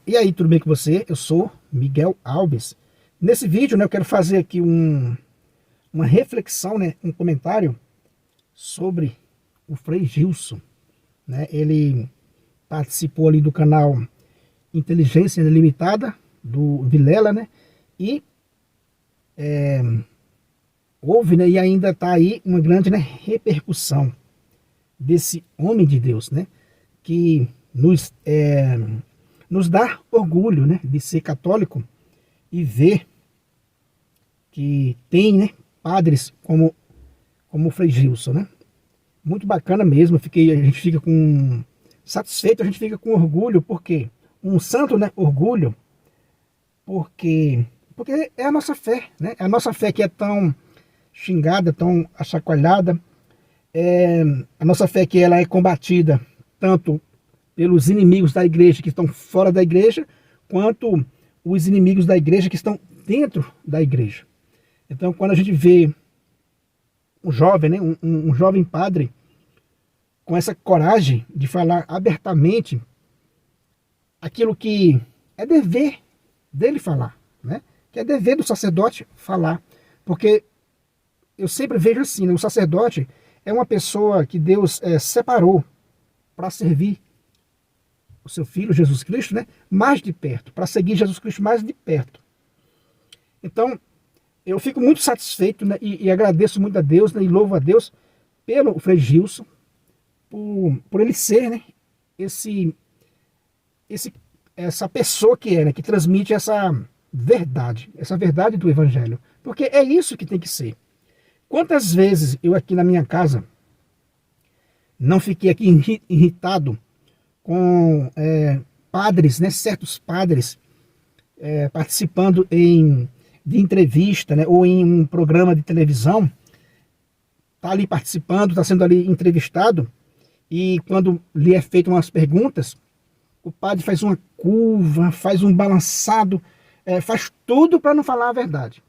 E aí, tudo bem com você? Eu sou Miguel Alves. Nesse vídeo, né, eu quero fazer aqui uma reflexão, né, um comentário sobre o Frei Gilson, né? Ele participou ali do canal Inteligência Limitada, do Vilela, né? E houve, né, e ainda está aí uma grande, né, repercussão desse homem de Deus, né? Que nos dá orgulho, né, de ser católico e ver que tem, né, padres como o Frei Gilson, né? Muito bacana mesmo, a gente fica satisfeito, a gente fica com orgulho, porque um santo, né, orgulho, porque é a nossa fé, né? É a nossa fé que é tão xingada, tão achacoalhada, a nossa fé que ela é combatida tanto pelos inimigos da igreja que estão fora da igreja, quanto os inimigos da igreja que estão dentro da igreja. Então, quando a gente vê um jovem, né, um jovem padre com essa coragem de falar abertamente aquilo que é dever dele falar, né? Que é dever do sacerdote falar, porque eu sempre vejo assim, né, o sacerdote é uma pessoa que Deus separou para servir o seu Filho Jesus Cristo, né, mais de perto, para seguir Jesus Cristo mais de perto. Então, eu fico muito satisfeito, né, e agradeço muito a Deus, né, e louvo a Deus pelo Frei Gilson, por ele ser, né, essa pessoa que é, né, que transmite essa verdade do Evangelho. Porque é isso que tem que ser. Quantas vezes eu aqui na minha casa não fiquei aqui irritado com padres, né, certos padres participando de entrevista, né, ou em um programa de televisão, está ali participando, está sendo ali entrevistado, e quando lhe é feito umas perguntas, o padre faz uma curva, faz um balançado, faz tudo para não falar a verdade.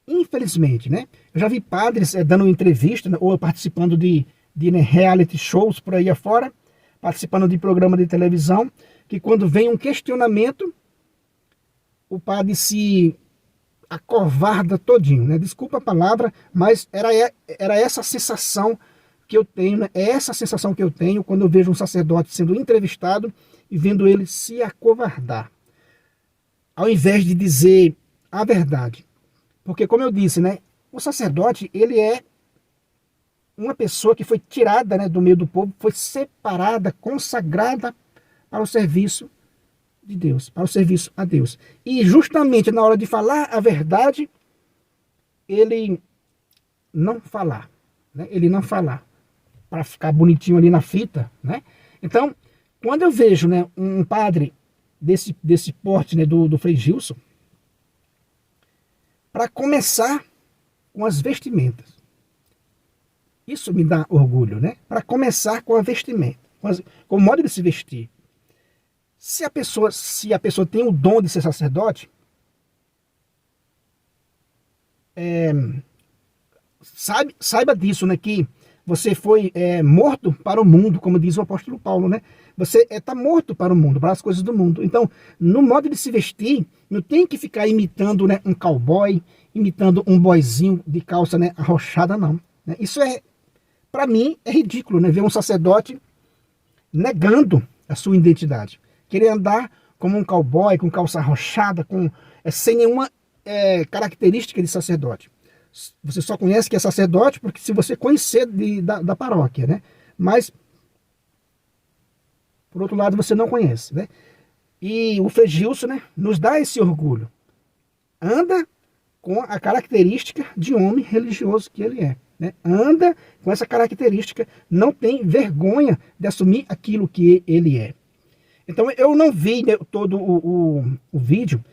Infelizmente, né? Eu já vi padres dando entrevista, né, ou participando de né, reality shows por aí afora, participando de programa de televisão, que quando vem um questionamento, o padre se acovarda todinho, né? Desculpa a palavra, mas era essa a sensação que eu tenho, né? É essa a sensação que eu tenho quando eu vejo um sacerdote sendo entrevistado e vendo ele se acovardar, ao invés de dizer a verdade. Porque, como eu disse, né, o sacerdote, ele é uma pessoa que foi tirada, né, do meio do povo, foi separada, consagrada para o serviço de Deus, para o serviço a Deus. E justamente na hora de falar a verdade, ele não falar, né? Ele não falar, para ficar bonitinho ali na fita, né? Então, quando eu vejo, né, um padre desse porte, né, do Frei Gilson, para começar com as vestimentas, isso me dá orgulho, né? Para começar com a vestimenta, com o modo de se vestir. Se a pessoa tem o dom de ser sacerdote, saiba disso, né? Que você foi morto para o mundo, como diz o apóstolo Paulo, né? Você está morto para o mundo, para as coisas do mundo. Então, no modo de se vestir, não tem que ficar imitando, né, um cowboy, imitando um boyzinho de calça, né, arrochada, não. Né? Isso para mim, é ridículo, né? Ver um sacerdote negando a sua identidade. Querer andar como um cowboy, com calça arrochada, sem nenhuma característica de sacerdote. Você só conhece que é sacerdote porque se você conhecer da paróquia, né? Mas, por outro lado, você não conhece, né? E o Frei Gilson, né, nos dá esse orgulho. Anda com a característica de homem religioso que ele é. Né? Anda com essa característica, não tem vergonha de assumir aquilo que ele é. Então eu não vi, né, todo o vídeo,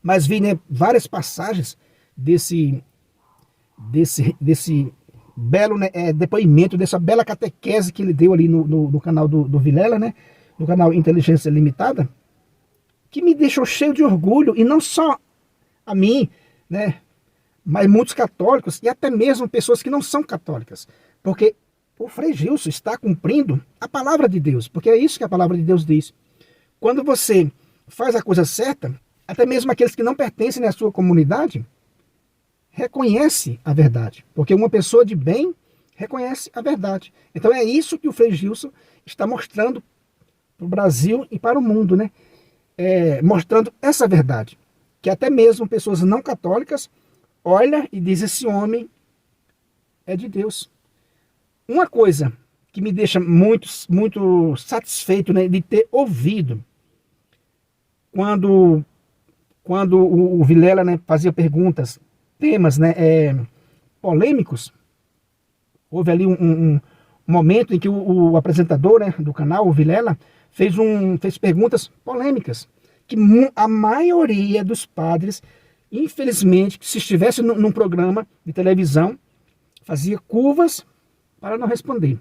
mas vi, né, várias passagens desse belo, né, depoimento, dessa bela catequese que ele deu ali no canal do Vilela, né, no canal Inteligência Limitada, que me deixou cheio de orgulho, e não só a mim, né, mas muitos católicos e até mesmo pessoas que não são católicas, porque o Frei Gilson está cumprindo a palavra de Deus, porque é isso que a palavra de Deus diz. Quando você faz a coisa certa, até mesmo aqueles que não pertencem à sua comunidade, reconhece a verdade. Porque uma pessoa de bem reconhece a verdade. Então é isso que o Frei Gilson está mostrando para o Brasil e para o mundo, né? Mostrando essa verdade. Que até mesmo pessoas não católicas olham e dizem: esse homem é de Deus. Uma coisa que me deixa muito, muito satisfeito, né, de ter ouvido quando o Vilela, né, fazia perguntas, temas, né, polêmicos. Houve ali um momento em que o apresentador, né, do canal, o Vilela, fez perguntas polêmicas, que a maioria dos padres, infelizmente, se estivesse num programa de televisão, fazia curvas para não responder.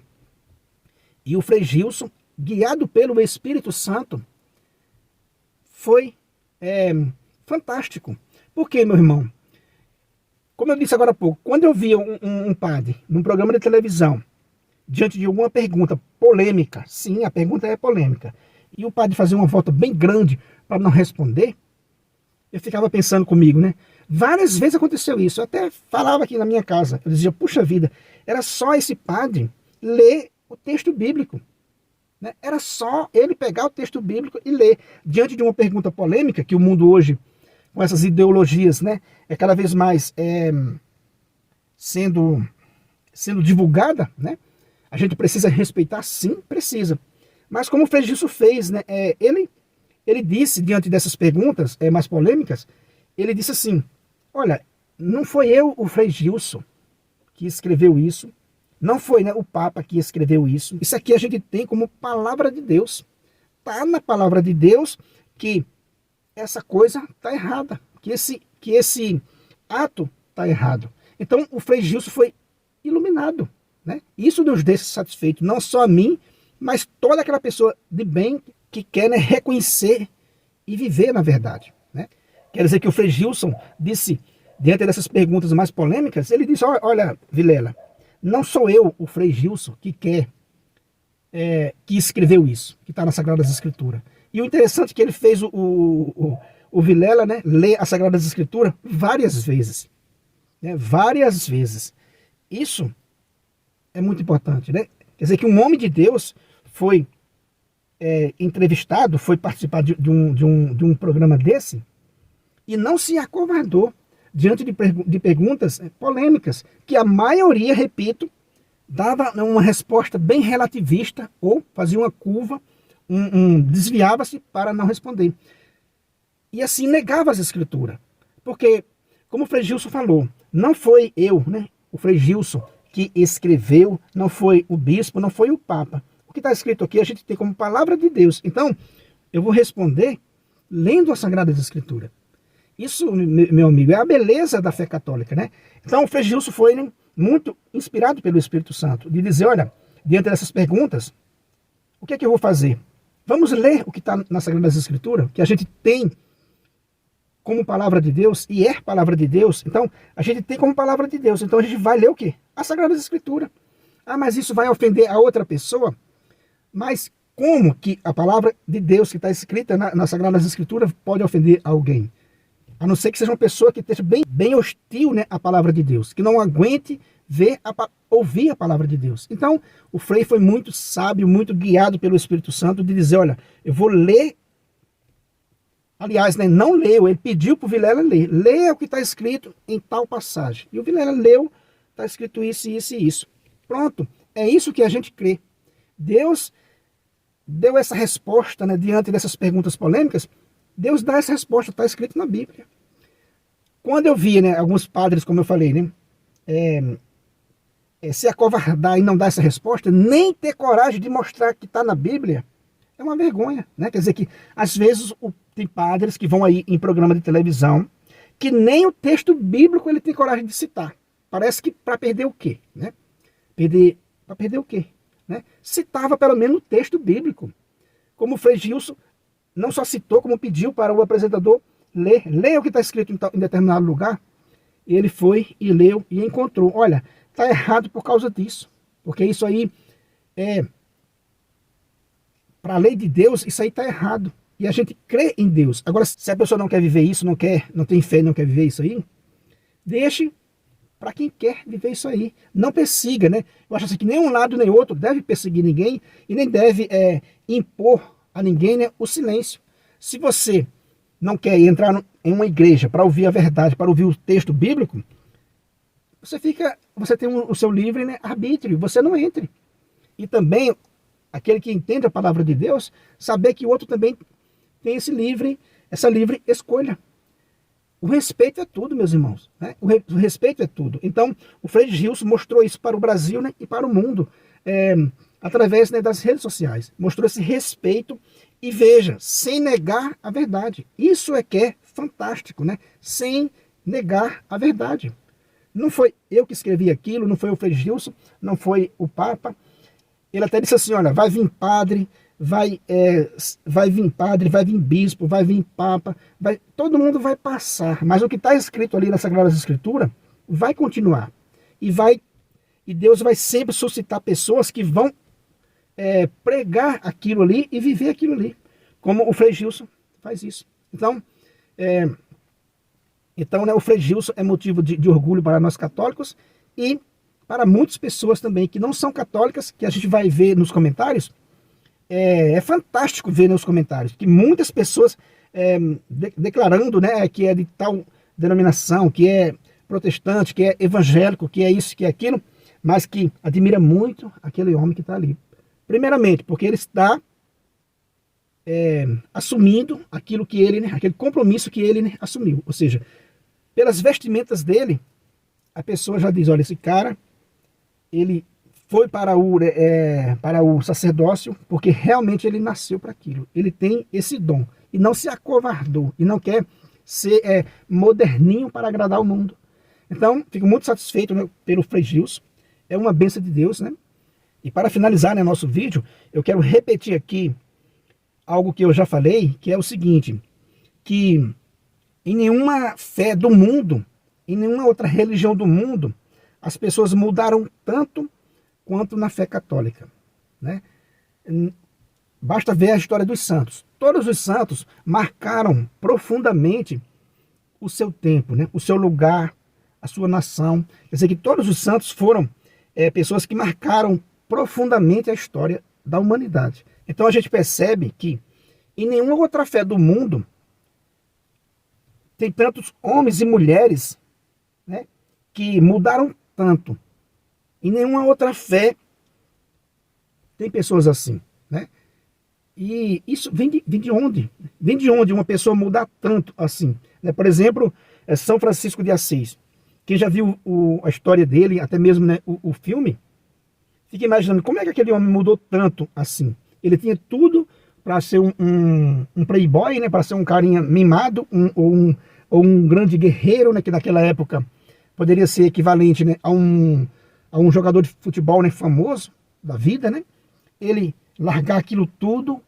E o Frei Gilson, guiado pelo Espírito Santo, foi fantástico. Por quê, meu irmão? Como eu disse agora há pouco, quando eu via um padre num programa de televisão, diante de alguma pergunta polêmica, sim, a pergunta é polêmica, e o padre fazia uma volta bem grande para não responder, eu ficava pensando comigo, né? Várias vezes aconteceu isso. Eu até falava aqui na minha casa. Eu dizia: puxa vida, era só esse padre ler o texto bíblico, né? Era só ele pegar o texto bíblico e ler. Diante de uma pergunta polêmica, que o mundo hoje, com essas ideologias, né, é cada vez mais sendo divulgada, né? A gente precisa respeitar, sim, precisa. Mas como o Frei Gilson fez, né? Ele disse, diante dessas perguntas mais polêmicas, ele disse assim: olha, não foi eu, o Frei Gilson, que escreveu isso, não foi, né, o Papa que escreveu isso. Isso aqui a gente tem como palavra de Deus. Está na palavra de Deus que essa coisa está errada, que esse ato está errado. Então o Frei Gilson foi iluminado, né? Isso nos deixa satisfeito, não só a mim, mas toda aquela pessoa de bem que quer, né, reconhecer e viver na verdade, né? Quer dizer que o Frei Gilson disse, diante dessas perguntas mais polêmicas, ele disse: olha, Vilela, não sou eu, o Frei Gilson, que escreveu isso, que está nas Sagradas Escrituras. E o interessante é que ele fez o Vilela, né, ler as Sagradas Escrituras várias vezes, né, várias vezes. Isso é muito importante, né? Quer dizer que um homem de Deus foi entrevistado, foi participar de um programa desse e não se acovardou diante de perguntas polêmicas, que a maioria, repito, dava uma resposta bem relativista ou fazia uma curva, desviava-se para não responder. E assim negava as escrituras. Porque, como o Frei Gilson falou, não foi eu, né, o Frei Gilson, que escreveu, não foi o bispo, não foi o Papa. O que está escrito aqui a gente tem como palavra de Deus. Então, eu vou responder lendo as Sagradas Escrituras. Isso, meu amigo, é a beleza da fé católica, né? Então, o Frei Gilson foi, né, muito inspirado pelo Espírito Santo, de dizer: olha, diante dessas perguntas, o que é que eu vou fazer? Vamos ler o que está nas Sagradas Escrituras, que a gente tem como palavra de Deus, e é palavra de Deus. Então, a gente tem como palavra de Deus. Então, a gente vai ler o quê? As Sagradas Escrituras. Ah, mas isso vai ofender a outra pessoa? Mas como que a palavra de Deus que está escrita nas Sagradas Escrituras pode ofender alguém? A não ser que seja uma pessoa que esteja bem hostil, né, à palavra de Deus, que não aguente ouvir a palavra de Deus. Então, o Frei foi muito sábio, muito guiado pelo Espírito Santo, de dizer: olha, eu vou ler. Aliás, né, não leu, ele pediu para o Vilela ler. Leia o que está escrito em tal passagem. E o Vilela leu, está escrito isso, isso e isso. Pronto, é isso que a gente crê. Deus deu essa resposta, né, diante dessas perguntas polêmicas. Deus dá essa resposta, está escrito na Bíblia. Quando eu via, né, alguns padres, como eu falei, né, se acovardar e não dar essa resposta, nem ter coragem de mostrar que está na Bíblia, é uma vergonha, né? Quer dizer que, às vezes, tem padres que vão aí em programa de televisão, que nem o texto bíblico ele tem coragem de citar. Parece que para perder o quê? Né? Para perder o quê? Né? Citava pelo menos o texto bíblico. Como o Frei Gilson não só citou, como pediu para o apresentador ler. Leia o que está escrito em determinado lugar. E ele foi e leu e encontrou. Olha, está errado por causa disso. Porque isso aí para a lei de Deus, isso aí está errado. e a gente crê em Deus. Agora, se a pessoa não quer viver isso, não tem fé, não quer viver isso aí, deixe para quem quer viver isso aí. Não persiga, né? Eu acho assim que nem um lado nem outro deve perseguir ninguém e nem deve impor a ninguém, né, o silêncio. Se você não quer entrar em uma igreja para ouvir a verdade, para ouvir o texto bíblico, você tem o seu livre, né, arbítrio, você não entre. E também, aquele que entende a palavra de Deus, saber que o outro também tem essa livre escolha. O respeito é tudo, meus irmãos, né? O respeito é tudo. Então, o Frei Gilson mostrou isso para o Brasil, né, e para o mundo, através, né, das redes sociais. Mostrou esse respeito e veja, sem negar a verdade. Isso é que é fantástico, né? Sem negar a verdade. Não foi eu que escrevi aquilo, não foi o Frei Gilson, não foi o Papa. Ele até disse assim, olha, vai vir padre, vai vir bispo, vai vir papa, todo mundo vai passar, mas o que está escrito ali na Sagrada Escritura vai continuar, e Deus vai sempre suscitar pessoas que vão pregar aquilo ali e viver aquilo ali, como o Frei Gilson faz isso. Então, né, o Frei Gilson é motivo de orgulho para nós católicos e para muitas pessoas também que não são católicas, que a gente vai ver nos comentários. É fantástico ver nos comentários que muitas pessoas declarando, né, que é de tal denominação, que é protestante, que é evangélico, que é isso, que é aquilo, mas que admira muito aquele homem que está ali. Primeiramente, porque ele está assumindo aquilo que ele, né, aquele compromisso que ele, né, assumiu. Ou seja, pelas vestimentas dele, a pessoa já diz, olha, esse cara, ele foi para o sacerdócio porque realmente ele nasceu para aquilo. Ele tem esse dom e não se acovardou e não quer ser moderninho para agradar o mundo. Então, fico muito satisfeito, né, pelo Frei Gilson. É uma bênção de Deus, né? E para finalizar, né, nosso vídeo, eu quero repetir aqui algo que eu já falei, que é o seguinte, que em nenhuma fé do mundo, em nenhuma outra religião do mundo, as pessoas mudaram tanto quanto na fé católica, né? Basta ver a história dos santos. Todos os santos marcaram profundamente o seu tempo, né? O seu lugar, a sua nação. Quer dizer que todos os santos foram pessoas que marcaram profundamente a história da humanidade. Então a gente percebe que em nenhuma outra fé do mundo tem tantos homens e mulheres, né, que mudaram tanto. Em nenhuma outra fé tem pessoas assim, né? E isso vem de onde? Vem de onde uma pessoa mudar tanto assim, né? Por exemplo, São Francisco de Assis. Quem já viu a história dele, até mesmo, né, o filme, fica imaginando como é que aquele homem mudou tanto assim. Ele tinha tudo para ser um playboy, né, para ser um carinha mimado, ou um grande guerreiro, né, que naquela época poderia ser equivalente, né, a um jogador de futebol, né, famoso da vida, né? Ele largar aquilo tudo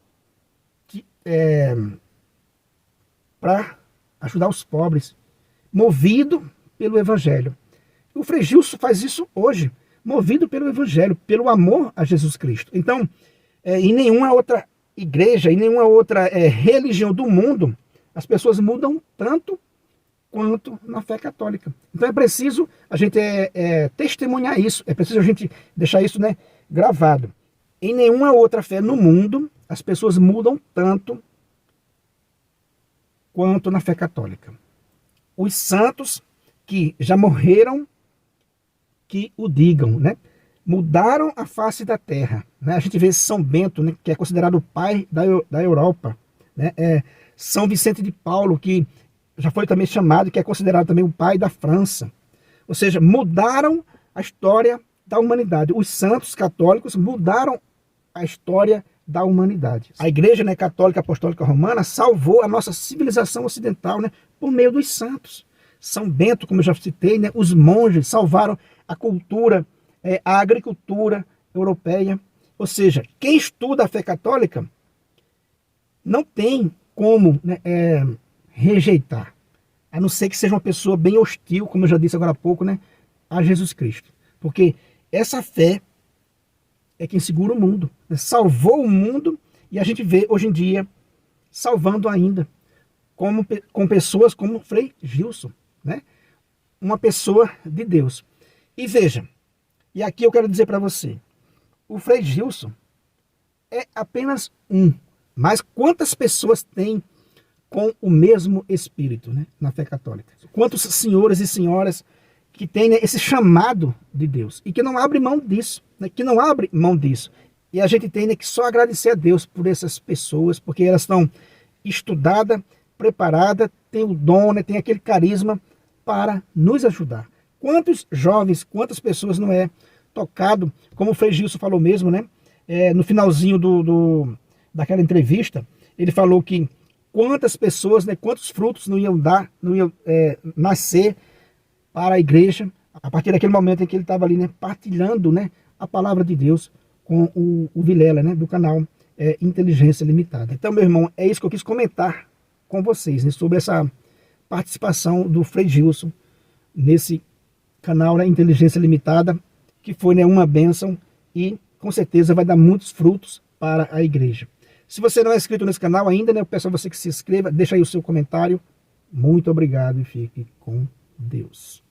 para ajudar os pobres, movido pelo Evangelho. O Frei Gilson faz isso hoje, movido pelo Evangelho, pelo amor a Jesus Cristo. Então, em nenhuma outra igreja, em nenhuma outra religião do mundo, as pessoas mudam tanto quanto na fé católica. Então é preciso a gente testemunhar isso, é preciso a gente deixar isso, né, gravado. Em nenhuma outra fé no mundo as pessoas mudam tanto quanto na fé católica. Os santos que já morreram, que o digam, né? Mudaram a face da terra, né? A gente vê São Bento, né, que é considerado o pai da Europa, né? São Vicente de Paulo, que já foi também chamado, que é considerado também o pai da França. Ou seja, mudaram a história da humanidade. Os santos católicos mudaram a história da humanidade. A Igreja, né, Católica Apostólica Romana salvou a nossa civilização ocidental, né, por meio dos santos. São Bento, como eu já citei, né, os monges salvaram a cultura, a agricultura europeia. Ou seja, quem estuda a fé católica não tem como, né, rejeitar, a não ser que seja uma pessoa bem hostil, como eu já disse agora há pouco, né, a Jesus Cristo. Porque essa fé é quem segura o mundo, né? Salvou o mundo, e a gente vê hoje em dia salvando ainda, com pessoas como Frei Gilson, né? Uma pessoa de Deus. E veja, e aqui eu quero dizer para você, o Frei Gilson é apenas um, mas quantas pessoas tem com o mesmo espírito, né, na fé católica? Quantos senhores e senhoras que têm, né, esse chamado de Deus e que não abre mão disso, né, que não abre mão disso. E a gente tem, né, que só agradecer a Deus por essas pessoas, porque elas estão estudadas, preparadas, têm o dom, né, têm aquele carisma para nos ajudar. Quantos jovens, quantas pessoas não é tocado, como o Frei Gilson falou mesmo, né, no finalzinho daquela entrevista, ele falou que quantas pessoas, né, quantos frutos não iam dar, não iam nascer para a igreja, a partir daquele momento em que ele estava ali, né, partilhando, né, a palavra de Deus com o Vilela, né, do canal Inteligência Limitada. Então, meu irmão, é isso que eu quis comentar com vocês, né, sobre essa participação do Frei Gilson nesse canal, né, Inteligência Limitada, que foi, né, uma bênção e com certeza vai dar muitos frutos para a igreja. Se você não é inscrito nesse canal ainda, né, eu peço a você que se inscreva, deixa aí o seu comentário. Muito obrigado e fique com Deus.